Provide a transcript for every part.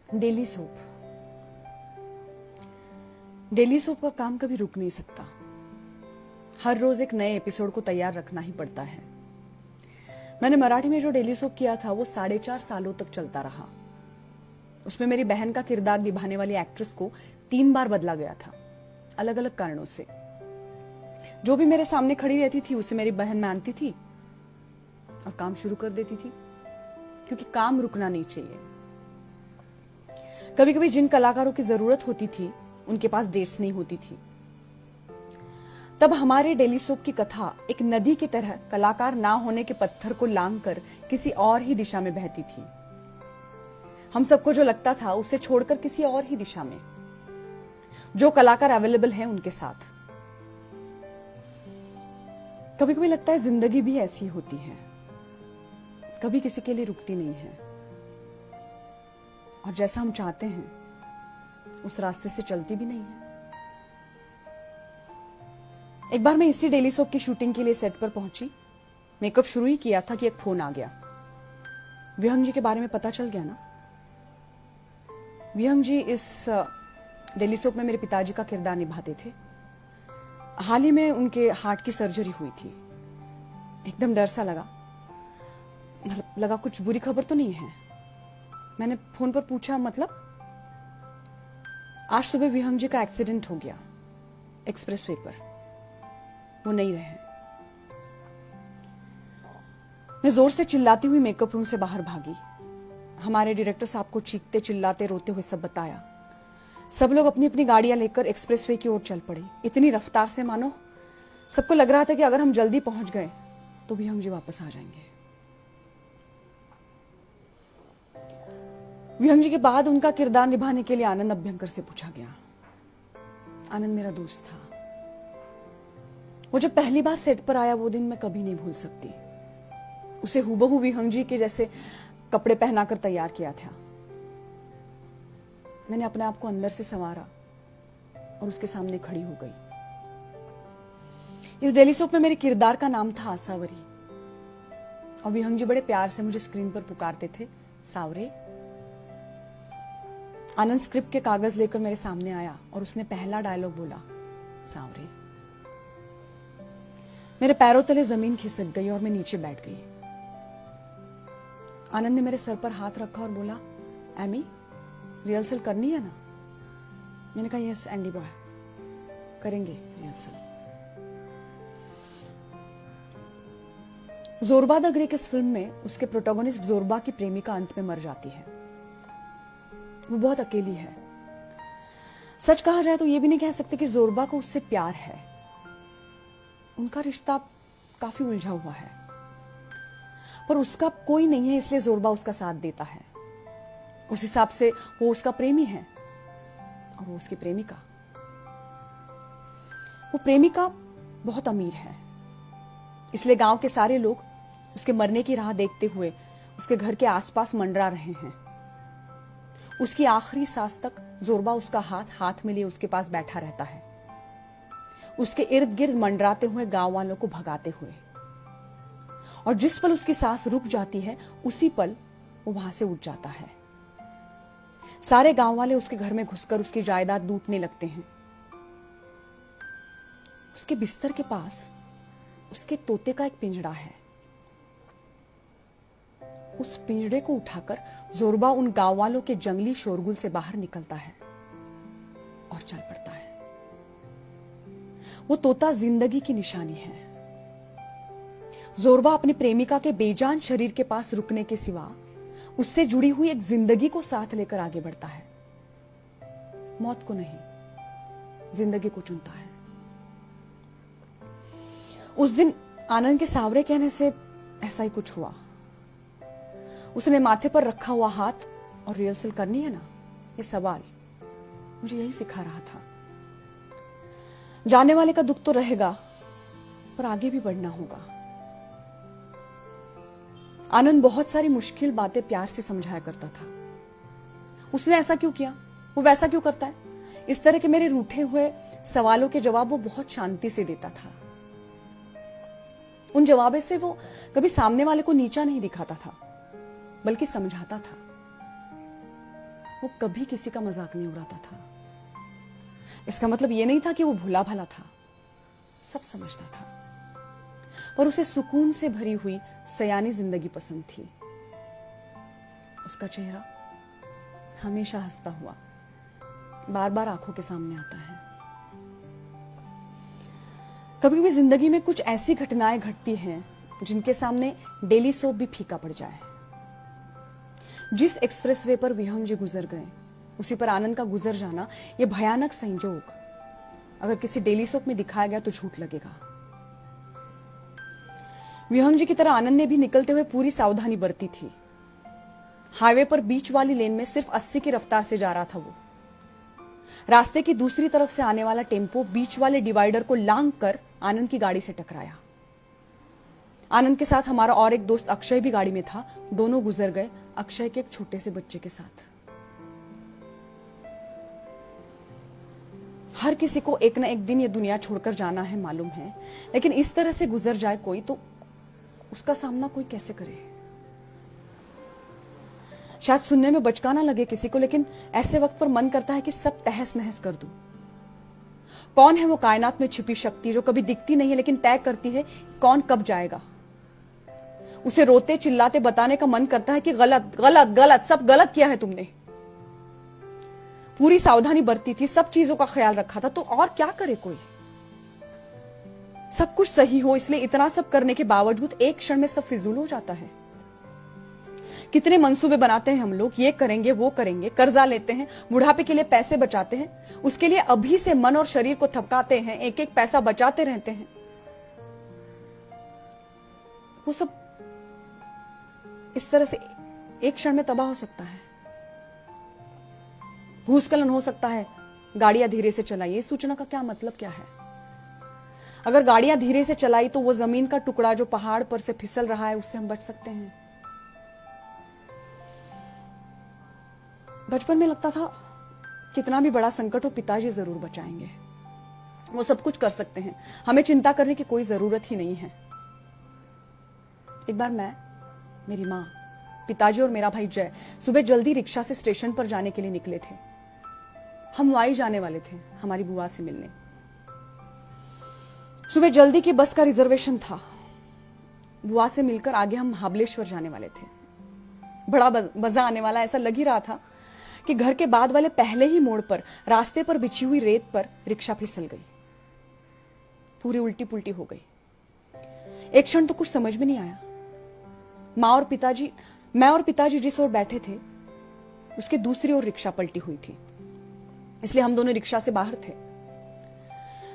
Daily soap. Daily soap का काम कभी रुक नहीं सकता। हर रोज एक नए एपिसोड को तैयार रखना ही पड़ता है। मैंने मराठी में जो डेली सोप किया था वो 4.5 सालों तक चलता रहा। उसमें मेरी बहन का किरदार निभाने वाली एक्ट्रेस को 3 बार बदला गया था, अलग अलग कारणों से। जो भी मेरे सामने खड़ी रहती थी उसे मेरी बहन मानती थी और काम शुरू कर देती थी, क्योंकि काम रुकना नहीं चाहिए। कभी कभी जिन कलाकारों की जरूरत होती थी उनके पास डेट्स नहीं होती थी। तब हमारे डेली सोप की कथा एक नदी की तरह कलाकार ना होने के पत्थर को लांघकर किसी और ही दिशा में बहती थी। हम सबको जो लगता था उसे छोड़कर किसी और ही दिशा में, जो कलाकार अवेलेबल हैं उनके साथ। कभी कभी लगता है जिंदगी भी ऐसी होती है, कभी किसी के लिए रुकती नहीं है और जैसा हम चाहते हैं उस रास्ते से चलती भी नहीं है। एक बार मैं इसी डेली सोप की शूटिंग के लिए सेट पर पहुंची। मेकअप शुरू ही किया था कि एक फोन आ गया। विहंग जी के बारे में पता चल गया ना। विहंग जी इस डेली सोप में मेरे पिताजी का किरदार निभाते थे। हाल ही में उनके हार्ट की सर्जरी हुई थी। एकदम डर सा लगा, मतलब लगा कुछ बुरी खबर तो नहीं है। मैंने फोन पर पूछा, मतलब? आज सुबह विहंग जी का एक्सीडेंट हो गया एक्सप्रेसवे पर, वो नहीं रहे। मैं जोर से चिल्लाती हुई मेकअप रूम से बाहर भागी। हमारे डायरेक्टर साहब को चीखते चिल्लाते रोते हुए सब बताया। सब लोग अपनी अपनी गाड़ियां लेकर एक्सप्रेसवे की ओर चल पड़े, इतनी रफ्तार से मानो सबको लग रहा था कि अगर हम जल्दी पहुंच गए तो विहंग जी वापस आ जाएंगे। विहंग जी के बाद उनका किरदार निभाने के लिए आनंद अभ्यंकर से पूछा गया। आनंद मेरा दोस्त था। वो जब पहली बार सेट पर आया वो दिन मैं कभी नहीं भूल सकती। उसे हूबहू विहंग जी के जैसे कपड़े पहनाकर तैयार किया था। मैंने अपने आप को अंदर से संवारा और उसके सामने खड़ी हो गई। इस डेली सोप में मेरे किरदार का नाम था आसावरी और विहंग जी बड़े प्यार से मुझे स्क्रीन पर पुकारते थे, सावरे। आनंद स्क्रिप्ट के कागज लेकर मेरे सामने आया और उसने पहला डायलॉग बोला, सावरे। मेरे पैरों तले जमीन खिसक गई और मैं नीचे बैठ गई। आनंद ने मेरे सर पर हाथ रखा और बोला, एमी, रिहर्सल करनी है ना? मैंने कहा, यस एंडी बॉय, करेंगे रिहर्सल। जोरबा द ग्रेक इस फिल्म में उसके प्रोटोगोनिस्ट जोरबा की प्रेमिका अंत में मर जाती है। वो बहुत अकेली है। सच कहा जाए तो ये भी नहीं कह सकते कि जोरबा को उससे प्यार है। उनका रिश्ता काफी उलझा हुआ है, पर उसका कोई नहीं है, इसलिए जोरबा उसका साथ देता है। उस हिसाब से वो उसका प्रेमी है और वो उसकी प्रेमिका। वो प्रेमिका बहुत अमीर है, इसलिए गांव के सारे लोग उसके मरने की राह देखते हुए उसके घर के आसपास मंडरा रहे हैं। उसकी आखिरी सांस तक जोरबा उसका हाथ हाथ में लिए उसके पास बैठा रहता है, उसके इर्द गिर्द मंडराते हुए गांव वालों को भगाते हुए। और जिस पल उसकी सांस रुक जाती है उसी पल वो वहां से उठ जाता है। सारे गांव वाले उसके घर में घुसकर उसकी जायदाद लूटने लगते हैं। उसके बिस्तर के पास उसके तोते का एक पिंजड़ा है। उस पिंजड़े को उठाकर जोरबा उन गांव वालों के जंगली शोरगुल से बाहर निकलता है और चल पड़ता है। वो तोता जिंदगी की निशानी है। जोरबा अपनी प्रेमिका के बेजान शरीर के पास रुकने के सिवा उससे जुड़ी हुई एक जिंदगी को साथ लेकर आगे बढ़ता है। मौत को नहीं, जिंदगी को चुनता है। उस दिन आनंद के सावरे कहने से ऐसा ही कुछ हुआ। उसने माथे पर रखा हुआ हाथ और रिहर्सल करनी है ना, ये सवाल मुझे यही सिखा रहा था। जाने वाले का दुख तो रहेगा, पर आगे भी बढ़ना होगा। आनंद बहुत सारी मुश्किल बातें प्यार से समझाया करता था। उसने ऐसा क्यों किया, वो वैसा क्यों करता है, इस तरह के मेरे रूठे हुए सवालों के जवाब वो बहुत शांति से देता था। उन जवाबों से वो कभी सामने वाले को नीचा नहीं दिखाता था, बल्कि समझाता था। वो कभी किसी का मजाक नहीं उड़ाता था। इसका मतलब ये नहीं था कि वो भोला भाला था, सब समझता था, पर उसे सुकून से भरी हुई सयानी जिंदगी पसंद थी। उसका चेहरा हमेशा हंसता हुआ बार बार आंखों के सामने आता है। कभी कभी जिंदगी में कुछ ऐसी घटनाएं घटती हैं जिनके सामने डेली सोप भी फीका पड़ जाए। जिस एक्सप्रेसवे पर विहंग जी गुजर गए, उसी पर आनंद का गुजर जाना, यह भयानक संयोग अगर किसी डेली सोप में दिखाया गया तो झूठ लगेगा। विहंग जी की तरह आनंद ने भी निकलते हुए पूरी सावधानी बरती थी। हाईवे पर बीच वाली लेन में सिर्फ 80 की रफ्तार से जा रहा था वो। रास्ते की दूसरी तरफ से आने वाला टेम्पो बीच वाले डिवाइडर को लांघ कर आनंद की गाड़ी से टकराया। आनंद के साथ हमारा और एक दोस्त अक्षय भी गाड़ी में था। दोनों गुजर गए अक्षय के एक छोटे से बच्चे के साथ। हर किसी को एक न एक दिन ये दुनिया छोड़कर जाना है, मालूम है, लेकिन इस तरह से गुजर जाए कोई तो उसका सामना कोई कैसे करे। शायद सुनने में बचकाना लगे किसी को, लेकिन ऐसे वक्त पर मन करता है कि सब तहस नहस कर दूं। कौन है वो कायनात में छिपी शक्ति जो कभी दिखती नहीं है लेकिन तय करती है कौन कब जाएगा। उसे रोते चिल्लाते बताने का मन करता है कि गलत गलत गलत, सब गलत किया है तुमने। पूरी सावधानी बरती थी, सब चीजों का ख्याल रखा था, तो और क्या करे कोई। सब कुछ सही हो, इसलिए इतना सब करने के बावजूद एक क्षण में सब फिजूल हो जाता है। कितने मंसूबे बनाते हैं हम लोग, ये करेंगे वो करेंगे, कर्जा लेते हैं, बुढ़ापे के लिए पैसे बचाते हैं, उसके लिए अभी से मन और शरीर को थपकाते हैं, एक एक पैसा बचाते रहते हैं। वो सब इस तरह से एक क्षण में तबाह हो सकता है। भूस्खलन हो सकता है, गाड़ियां धीरे से चलाइए। इस सूचना का क्या मतलब क्या है? अगर गाड़ियां धीरे से चलाई तो वो जमीन का टुकड़ा जो पहाड़ पर से फिसल रहा है उससे हम बच सकते हैं। बचपन में लगता था कितना भी बड़ा संकट हो पिताजी जरूर बचाएंगे, वो सब कुछ कर सकते हैं, हमें चिंता करने की कोई जरूरत ही नहीं है। एक बार मैं, मेरी माँ, पिताजी और मेरा भाई जय सुबह जल्दी रिक्शा से स्टेशन पर जाने के लिए निकले थे। हम वाई जाने वाले थे हमारी बुआ से मिलने। सुबह जल्दी की बस का रिजर्वेशन था। बुआ से मिलकर आगे हम महाबलेश्वर जाने वाले थे। बड़ा मजा आने वाला ऐसा लग ही रहा था कि घर के बाद वाले पहले ही मोड़ पर रास्ते पर बिछी हुई रेत पर रिक्शा फिसल गई, पूरी उल्टी पुल्टी हो गई। एक क्षण तो कुछ समझ में नहीं आया। मैं और पिताजी जिस ओर बैठे थे उसके दूसरी ओर रिक्शा पलटी हुई थी, इसलिए हम दोनों रिक्शा से बाहर थे।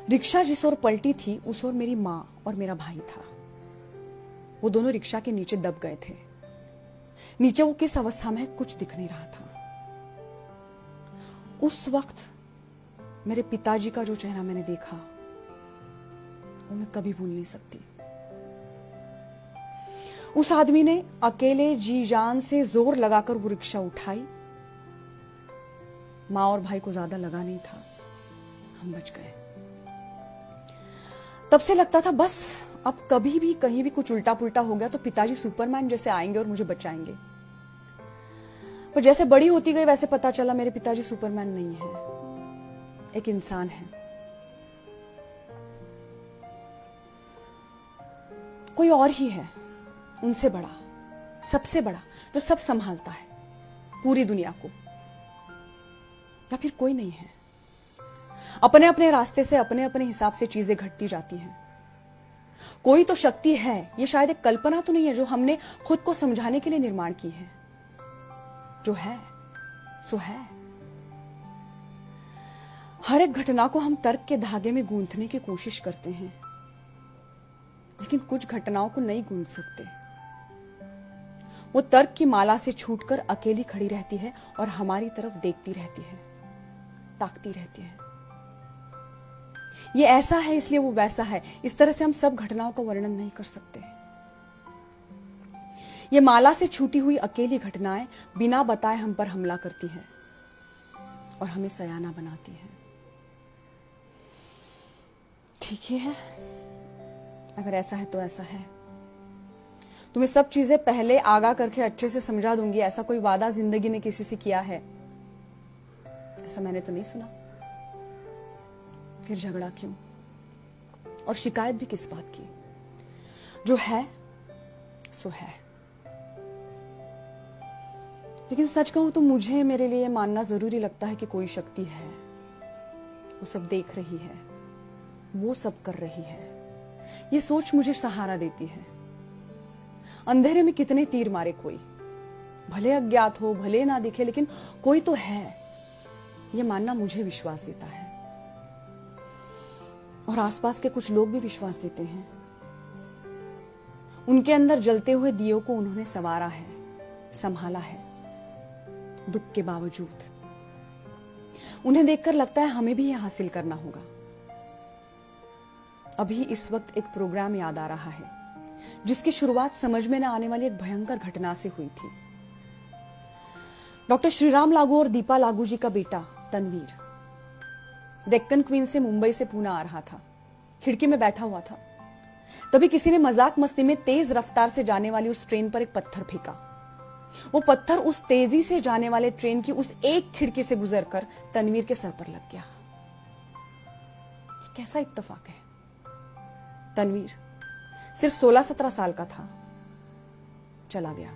रिक्शा जिस ओर पलटी थी उस ओर मेरी मां और मेरा भाई था। वो दोनों रिक्शा के नीचे दब गए थे। नीचे वो किस अवस्था में है कुछ दिख नहीं रहा था। उस वक्त मेरे पिताजी का जो चेहरा मैंने देखा वो मैं कभी भूल नहीं सकती। उस आदमी ने अकेले जी जान से जोर लगाकर वो रिक्शा उठाई। मां और भाई को ज्यादा लगा नहीं था, हम बच गए। तब से लगता था बस अब कभी भी कहीं भी कुछ उल्टा पुल्टा हो गया तो पिताजी सुपरमैन जैसे आएंगे और मुझे बचाएंगे। पर जैसे बड़ी होती गई वैसे पता चला मेरे पिताजी सुपरमैन नहीं है, एक इंसान है। कोई और ही है उनसे बड़ा, सबसे बड़ा, जो सब संभालता है पूरी दुनिया को। या फिर कोई नहीं है। अपने अपने रास्ते से अपने अपने हिसाब से चीजें घटती जाती हैं। कोई तो शक्ति है, ये शायद एक कल्पना तो नहीं है जो हमने खुद को समझाने के लिए निर्माण की है। जो है सो है। हर एक घटना को हम तर्क के धागे में गूंथने की कोशिश करते हैं, लेकिन कुछ घटनाओं को नहीं गूंथ सकते। वो तर्क की माला से छूटकर अकेली खड़ी रहती है और हमारी तरफ देखती रहती है, ताकती रहती है। ये ऐसा है इसलिए वो वैसा है, इस तरह से हम सब घटनाओं का वर्णन नहीं कर सकते। ये माला से छूटी हुई अकेली घटनाएं बिना बताए हम पर हमला करती हैं और हमें सयाना बनाती हैं। ठीक ही है, अगर ऐसा है तो ऐसा है। तुम्हें सब चीजें पहले आगाह करके अच्छे से समझा दूंगी, ऐसा कोई वादा जिंदगी ने किसी से किया है ऐसा मैंने तो नहीं सुना। फिर झगड़ा क्यों और शिकायत भी किस बात की? जो है सो है। लेकिन सच कहूं तो मुझे मेरे लिए मानना जरूरी लगता है कि कोई शक्ति है, वो सब देख रही है, वो सब कर रही है। ये सोच मुझे सहारा देती है। अंधेरे में कितने तीर मारे कोई, भले अज्ञात हो, भले ना दिखे, लेकिन कोई तो है, ये मानना मुझे विश्वास देता है। और आसपास के कुछ लोग भी विश्वास देते हैं। उनके अंदर जलते हुए दियों को उन्होंने संवारा है, संभाला है, दुख के बावजूद। उन्हें देखकर लगता है हमें भी यह हासिल करना होगा। अभी इस वक्त एक प्रोग्राम याद आ रहा है जिसकी शुरुआत समझ में न आने वाली एक भयंकर घटना से हुई थी। डॉक्टर श्रीराम लागू और दीपा लागू जी का बेटा तनवीर डेक्कन क्वीन से मुंबई से पूना आ रहा था। खिड़की में बैठा हुआ था, तभी किसी ने मजाक मस्ती में तेज रफ्तार से जाने वाली उस ट्रेन पर एक पत्थर फेंका। वो पत्थर उस तेजी से जाने वाले ट्रेन की उस एक खिड़की से गुजरकर तनवीर के सर पर लग गया। ये कैसा इत्तेफाक है। तनवीर सिर्फ 16-17 साल का था, चला गया।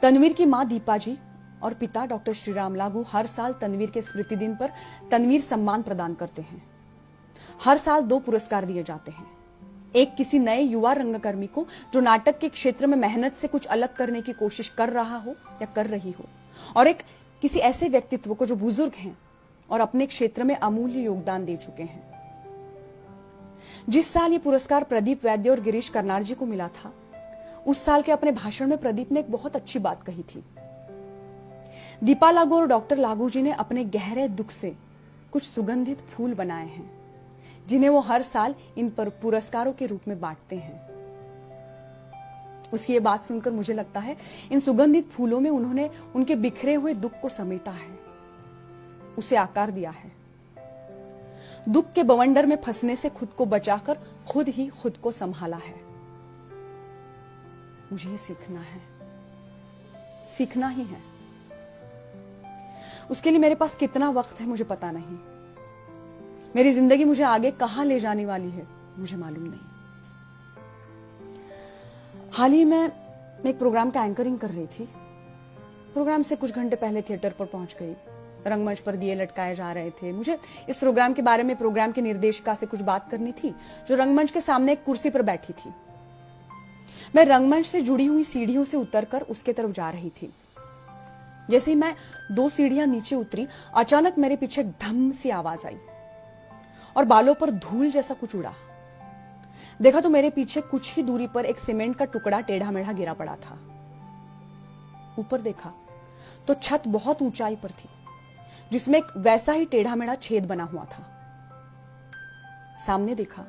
तनवीर की मां दीपा जी और पिता डॉक्टर श्रीराम लागू हर साल तनवीर के स्मृति दिन पर तनवीर सम्मान प्रदान करते हैं। हर साल 2 पुरस्कार दिए जाते हैं। एक किसी नए युवा रंगकर्मी को जो नाटक के क्षेत्र में मेहनत से कुछ अलग करने की कोशिश कर रहा हो या कर रही हो, और एक किसी ऐसे व्यक्तित्व को जो बुजुर्ग हैं और अपने क्षेत्र में अमूल्य योगदान दे चुके हैं। जिस साल ये पुरस्कार प्रदीप वैद्य और गिरीश कर्नाड जी को मिला था, उस साल के अपने भाषण में प्रदीप ने एक बहुत अच्छी बात कही थी। दीपा लागू और डॉक्टर लागू जी ने अपने गहरे दुख से कुछ सुगंधित फूल बनाए हैं जिन्हें वो हर साल इन पुरस्कारों के रूप में बांटते हैं। उसकी ये बात सुनकर मुझे लगता है इन सुगंधित फूलों में उन्होंने उनके बिखरे हुए दुख को समेटा है, उसे आकार दिया है। दुख के बवंडर में फंसने से खुद को बचाकर खुद ही खुद को संभाला है। मुझे ये सीखना है, सीखना ही है। उसके लिए मेरे पास कितना वक्त है मुझे पता नहीं। मेरी जिंदगी मुझे आगे कहां ले जाने वाली है मुझे मालूम नहीं। हाल ही में मैं एक प्रोग्राम का एंकरिंग कर रही थी। प्रोग्राम से कुछ घंटे पहले थिएटर पर पहुंच गई। रंगमंच पर दिए लटकाए जा रहे थे। मुझे इस प्रोग्राम के बारे में प्रोग्राम की निर्देशिका से कुछ बात करनी थी, जो रंगमंच के सामने एक कुर्सी पर बैठी थी। मैं रंगमंच से जुड़ी हुई सीढ़ियों से उतरकर उसके तरफ जा रही थी। जैसे ही मैं 2 सीढ़ियां नीचे उतरी, अचानक मेरे पीछे एक धम सी आवाज आई और बालों पर धूल जैसा कुछ उड़ा। देखा तो मेरे पीछे कुछ ही दूरी पर एक सीमेंट का टुकड़ा टेढ़ा मेढ़ा गिरा पड़ा था। ऊपर देखा तो छत बहुत ऊंचाई पर थी, जिसमें एक वैसा ही टेढ़ा मेढ़ा छेद बना हुआ था। सामने देखा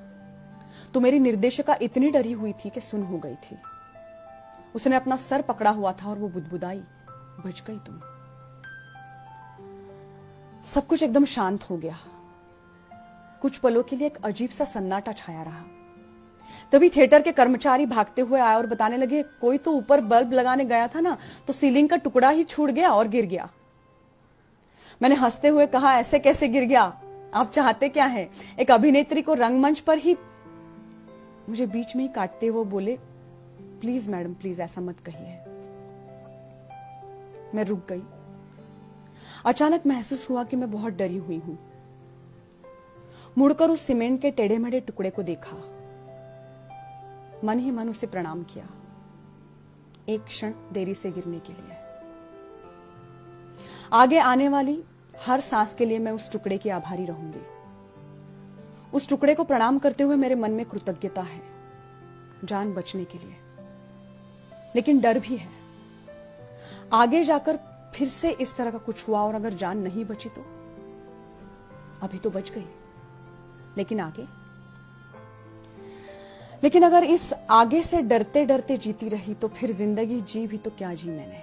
तो मेरी निर्देशिका इतनी डरी हुई थी कि सुन्न हो गई थी। उसने अपना सर पकड़ा हुआ था और वो बुदबुदाई, बच गई तुम। सब कुछ एकदम शांत हो गया। कुछ पलों के लिए एक अजीब सा सन्नाटा छाया रहा। तभी थिएटर के कर्मचारी भागते हुए आए और बताने लगे, कोई तो ऊपर बल्ब लगाने गया था ना, तो सीलिंग का टुकड़ा ही छूट गया और गिर गया। मैंने हंसते हुए कहा, ऐसे कैसे गिर गया? आप चाहते क्या है? एक अभिनेत्री को रंगमंच पर ही? मुझे बीच में ही काटते हुए बोले, प्लीज मैडम, प्लीज ऐसा मत कहिए। मैं रुक गई। अचानक महसूस हुआ कि मैं बहुत डरी हुई हूं। मुड़कर उस सीमेंट के टेढ़े मेढ़े टुकड़े को देखा। मन ही मन उसे प्रणाम किया, एक क्षण देरी से गिरने के लिए। आगे आने वाली हर सांस के लिए मैं उस टुकड़े की आभारी रहूंगी। उस टुकड़े को प्रणाम करते हुए मेरे मन में कृतज्ञता है, जान बचने के लिए, लेकिन डर भी है। आगे जाकर फिर से इस तरह का कुछ हुआ और अगर जान नहीं बची तो? अभी तो बच गई, लेकिन आगे? लेकिन अगर इस आगे से डरते डरते जीती रही तो फिर जिंदगी जी भी तो क्या जी मैंने।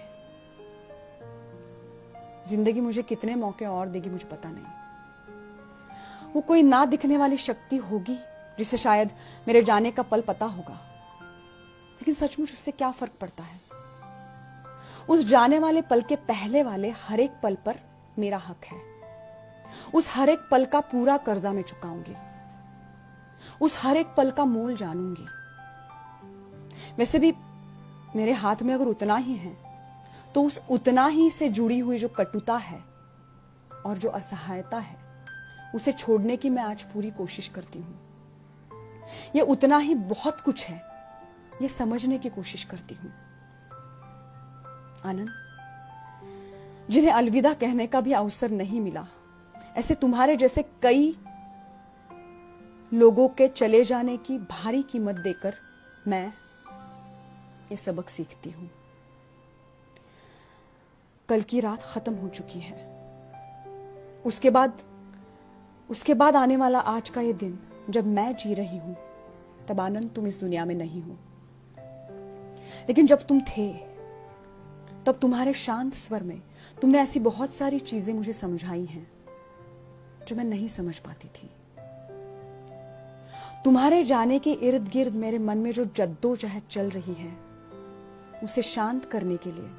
जिंदगी मुझे कितने मौके और देगी मुझे पता नहीं। वो कोई ना दिखने वाली शक्ति होगी जिसे शायद मेरे जाने का पल पता होगा, लेकिन सचमुच उससे क्या फर्क पड़ता है? उस जाने वाले पल के पहले वाले हर एक पल पर मेरा हक है। उस हर एक पल का पूरा कर्जा मैं चुकाऊंगी, उस हर एक पल का मोल जानूंगी। वैसे भी मेरे हाथ में अगर उतना ही है तो उस उतना ही से जुड़ी हुई जो कटुता है और जो असहायता है उसे छोड़ने की मैं आज पूरी कोशिश करती हूं। ये उतना ही बहुत कुछ है, ये समझने की कोशिश करती हूं। आनंद, जिन्हें अलविदा कहने का भी अवसर नहीं मिला, ऐसे तुम्हारे जैसे कई लोगों के चले जाने की भारी कीमत देकर मैं ये सबक सीखती हूं। कल की रात खत्म हो चुकी है। उसके बाद आने वाला आज का ये दिन जब मैं जी रही हूं, तब आनंद तुम इस दुनिया में नहीं हो। लेकिन जब तुम थे, तब तुम्हारे शांत स्वर में तुमने ऐसी बहुत सारी चीजें मुझे समझाई हैं जो मैं नहीं समझ पाती थी। तुम्हारे जाने के इर्द गिर्द मेरे मन में जो जद्दोजहद चल रही है, उसे शांत करने के लिए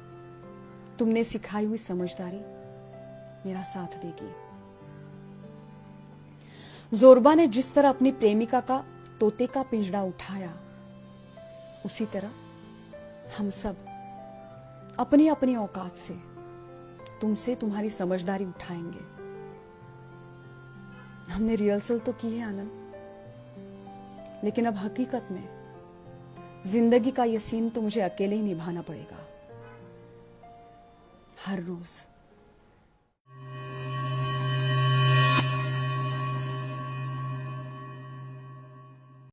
तुमने सिखाई हुई समझदारी मेरा साथ देगी। जोरबा ने जिस तरह अपनी प्रेमिका का तोते का पिंजरा उठाया, उसी तरह हम सब अपनी अपनी औकात से तुमसे तुम्हारी समझदारी उठाएंगे। हमने रिहर्सल तो की है आनंद, लेकिन अब हकीकत में जिंदगी का ये सीन तो मुझे अकेले ही निभाना पड़ेगा, हर रोज।